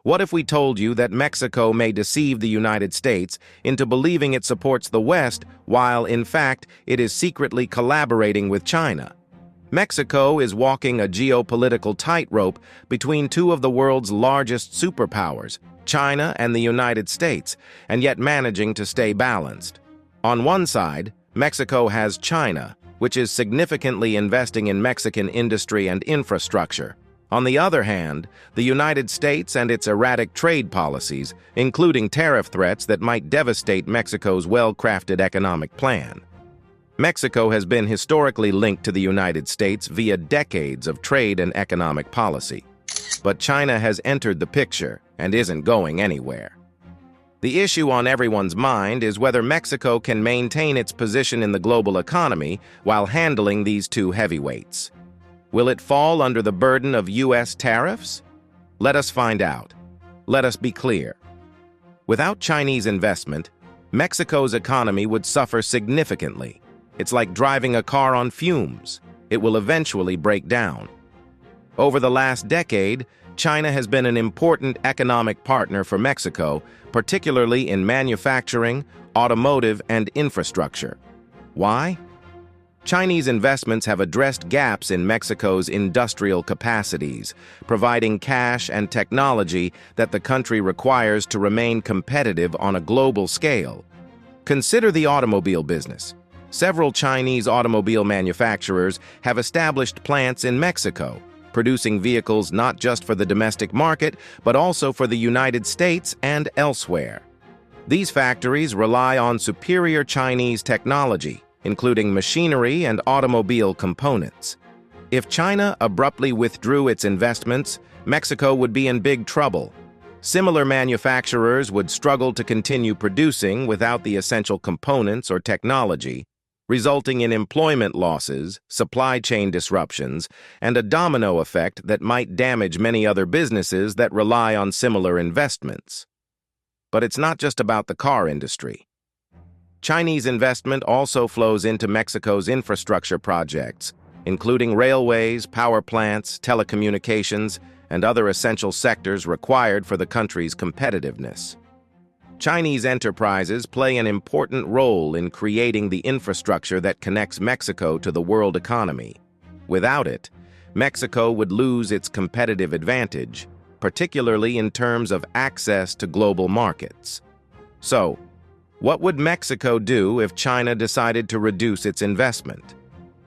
What if we told you that Mexico may deceive the United States into believing it supports the West while, in fact, it is secretly collaborating with China? Mexico is walking a geopolitical tightrope between two of the world's largest superpowers, China and the United States, and yet managing to stay balanced. On one side, Mexico has China, which is significantly investing in Mexican industry and infrastructure. On the other hand, the United States and its erratic trade policies, including tariff threats that might devastate Mexico's well-crafted economic plan. Mexico has been historically linked to the United States via decades of trade and economic policy. But China has entered the picture and isn't going anywhere. The issue on everyone's mind is whether Mexico can maintain its position in the global economy while handling these two heavyweights. Will it fall under the burden of U.S. tariffs? Let us find out. Let us be clear. Without Chinese investment, Mexico's economy would suffer significantly. It's like driving a car on fumes. It will eventually break down. Over the last decade, China has been an important economic partner for Mexico, particularly in manufacturing, automotive, and infrastructure. Why? Chinese investments have addressed gaps in Mexico's industrial capacities, providing cash and technology that the country requires to remain competitive on a global scale. Consider the automobile business. Several Chinese automobile manufacturers have established plants in Mexico, producing vehicles not just for the domestic market, but also for the United States and elsewhere. These factories rely on superior Chinese technology, including machinery and automobile components. If China abruptly withdrew its investments, Mexico would be in big trouble. Similar manufacturers would struggle to continue producing without the essential components or technology, resulting in employment losses, supply chain disruptions, and a domino effect that might damage many other businesses that rely on similar investments. But it's not just about the car industry. Chinese investment also flows into Mexico's infrastructure projects, including railways, power plants, telecommunications, and other essential sectors required for the country's competitiveness. Chinese enterprises play an important role in creating the infrastructure that connects Mexico to the world economy. Without it, Mexico would lose its competitive advantage, particularly in terms of access to global markets. So, what would Mexico do if China decided to reduce its investment?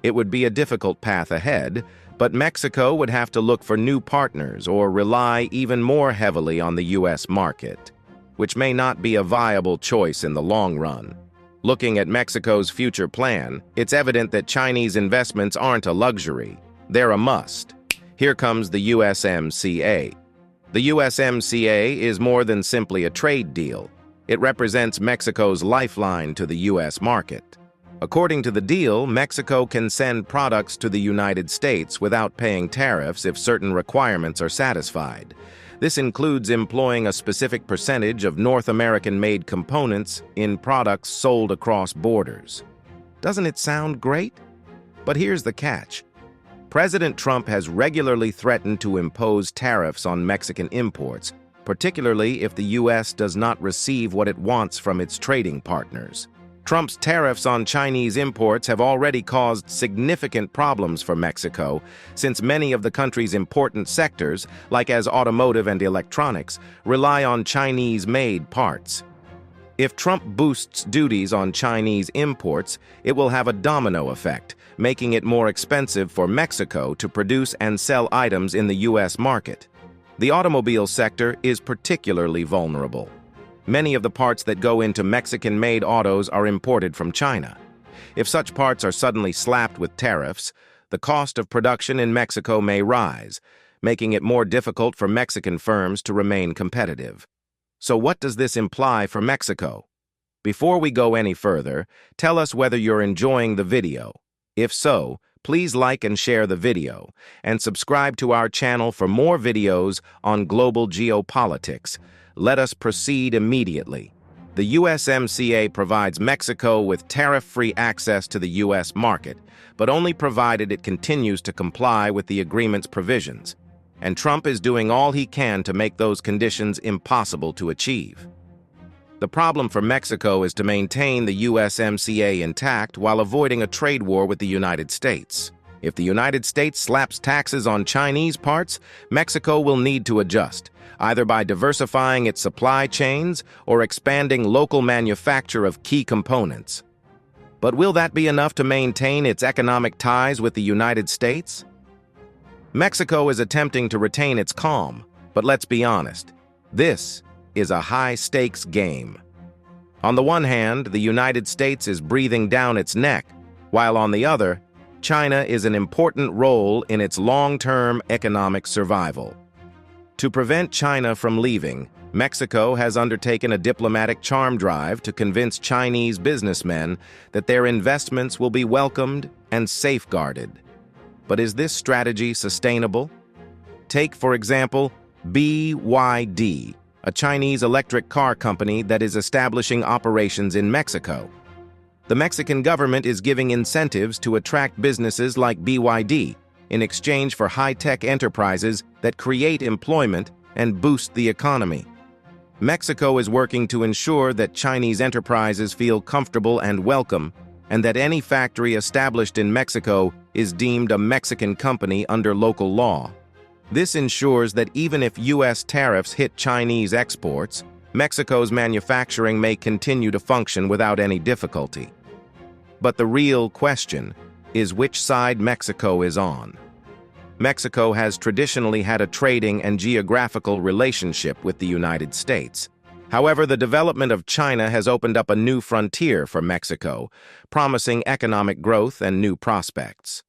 It would be a difficult path ahead, but Mexico would have to look for new partners or rely even more heavily on the U.S. market, which may not be a viable choice in the long run. Looking at Mexico's future plan, it's evident that Chinese investments aren't a luxury. They're a must. Here comes the USMCA. The USMCA is more than simply a trade deal. It represents Mexico's lifeline to the U.S. market. According to the deal, Mexico can send products to the United States without paying tariffs if certain requirements are satisfied. This includes employing a specific percentage of North American-made components in products sold across borders. Doesn't it sound great? But here's the catch. President Trump has regularly threatened to impose tariffs on Mexican imports, particularly if the U.S. does not receive what it wants from its trading partners. Trump's tariffs on Chinese imports have already caused significant problems for Mexico, since many of the country's important sectors, like as automotive and electronics, rely on Chinese-made parts. If Trump boosts duties on Chinese imports, it will have a domino effect, making it more expensive for Mexico to produce and sell items in the U.S. market. The automobile sector is particularly vulnerable. Many of the parts that go into Mexican-made autos are imported from China. If such parts are suddenly slapped with tariffs, the cost of production in Mexico may rise, making it more difficult for Mexican firms to remain competitive. So what does this imply for Mexico? Before we go any further, tell us whether you're enjoying the video. If so, please like and share the video, and subscribe to our channel for more videos on global geopolitics. Let us proceed immediately. The USMCA provides Mexico with tariff-free access to the U.S. market, but only provided it continues to comply with the agreement's provisions. and Trump is doing all he can to make those conditions impossible to achieve. The problem for Mexico is to maintain the USMCA intact while avoiding a trade war with the United States. If the United States slaps taxes on Chinese parts, Mexico will need to adjust, either by diversifying its supply chains or expanding local manufacture of key components. But will that be enough to maintain its economic ties with the United States? Mexico is attempting to retain its calm, but let's be honest, this is a high-stakes game. On the one hand, the United States is breathing down its neck, while on the other, China is an important role in its long-term economic survival. To prevent China from leaving, Mexico has undertaken a diplomatic charm drive to convince Chinese businessmen that their investments will be welcomed and safeguarded. But is this strategy sustainable? Take, for example, BYD, a Chinese electric car company that is establishing operations in Mexico. The Mexican government is giving incentives to attract businesses like BYD in exchange for high-tech enterprises that create employment and boost the economy. Mexico is working to ensure that Chinese enterprises feel comfortable and welcome, and that any factory established in Mexico is deemed a Mexican company under local law. This ensures that even if U.S. tariffs hit Chinese exports, Mexico's manufacturing may continue to function without any difficulty. But the real question is which side Mexico is on. Mexico has traditionally had a trading and geographical relationship with the United States. However, the development of China has opened up a new frontier for Mexico, promising economic growth and new prospects.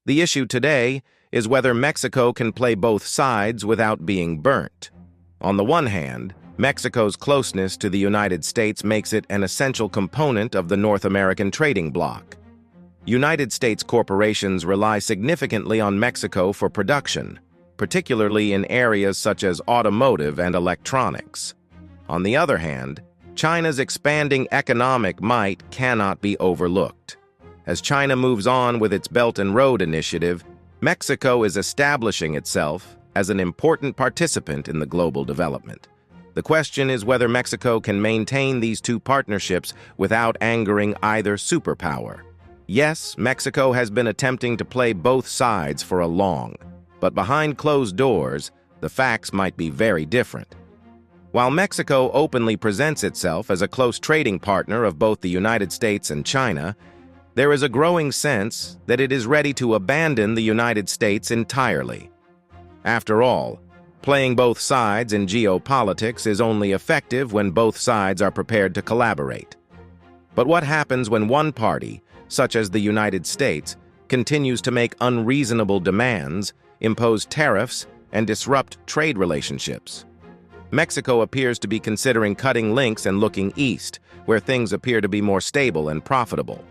The issue today is whether Mexico can play both sides without being burnt. On the one hand, Mexico's closeness to the United States makes it an essential component of the North American trading bloc. United States corporations rely significantly on Mexico for production, particularly in areas such as automotive and electronics. On the other hand, China's expanding economic might cannot be overlooked. As China moves on with its Belt and Road Initiative, Mexico is establishing itself as an important participant in the global development. The question is whether Mexico can maintain these two partnerships without angering either superpower. Yes, Mexico has been attempting to play both sides for a long, but behind closed doors, the facts might be very different. While Mexico openly presents itself as a close trading partner of both the United States and China, there is a growing sense that it is ready to abandon the United States entirely. After all, playing both sides in geopolitics is only effective when both sides are prepared to collaborate. But what happens when one party, such as the United States, continues to make unreasonable demands, impose tariffs, and disrupt trade relationships? Mexico appears to be considering cutting links and looking east, where things appear to be more stable and profitable.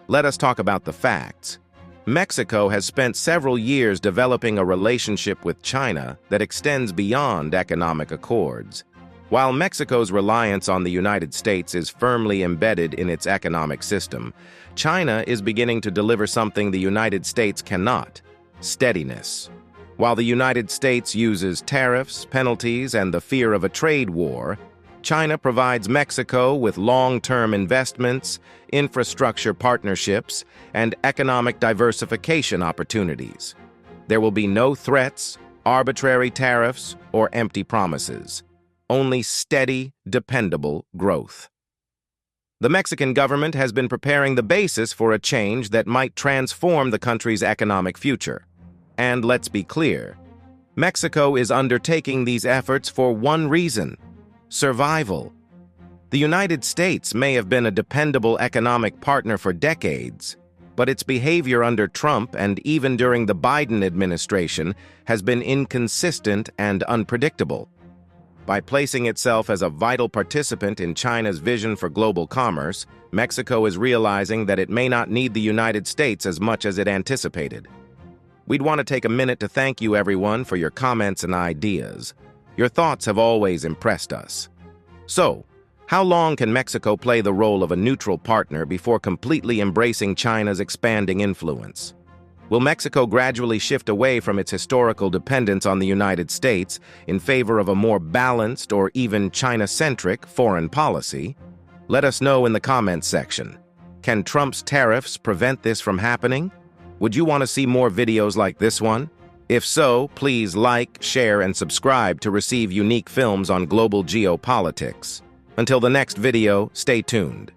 Let us talk about the facts. Mexico has spent several years developing a relationship with China that extends beyond economic accords. While Mexico's reliance on the United States is firmly embedded in its economic system, China is beginning to deliver something the United States cannot: steadiness. While the United States uses tariffs, penalties, and the fear of a trade war, China provides Mexico with long-term investments, infrastructure partnerships, and economic diversification opportunities. There will be no threats, arbitrary tariffs, or empty promises. Only steady, dependable growth. The Mexican government has been preparing the basis for a change that might transform the country's economic future. And let's be clear, Mexico is undertaking these efforts for one reason: survival. The United States may have been a dependable economic partner for decades, but its behavior under Trump and even during the Biden administration has been inconsistent and unpredictable. By placing itself as a vital participant in China's vision for global commerce, Mexico is realizing that it may not need the United States as much as it anticipated. We'd want to take a minute to thank you, everyone, for your comments and ideas. Your thoughts have always impressed us. So, how long can Mexico play the role of a neutral partner before completely embracing China's expanding influence? Will Mexico gradually shift away from its historical dependence on the United States in favor of a more balanced or even China-centric foreign policy? Let us know in the comments section. Can Trump's tariffs prevent this from happening? Would you want to see more videos like this one? If so, please like, share, and subscribe to receive unique films on global geopolitics. Until the next video, stay tuned.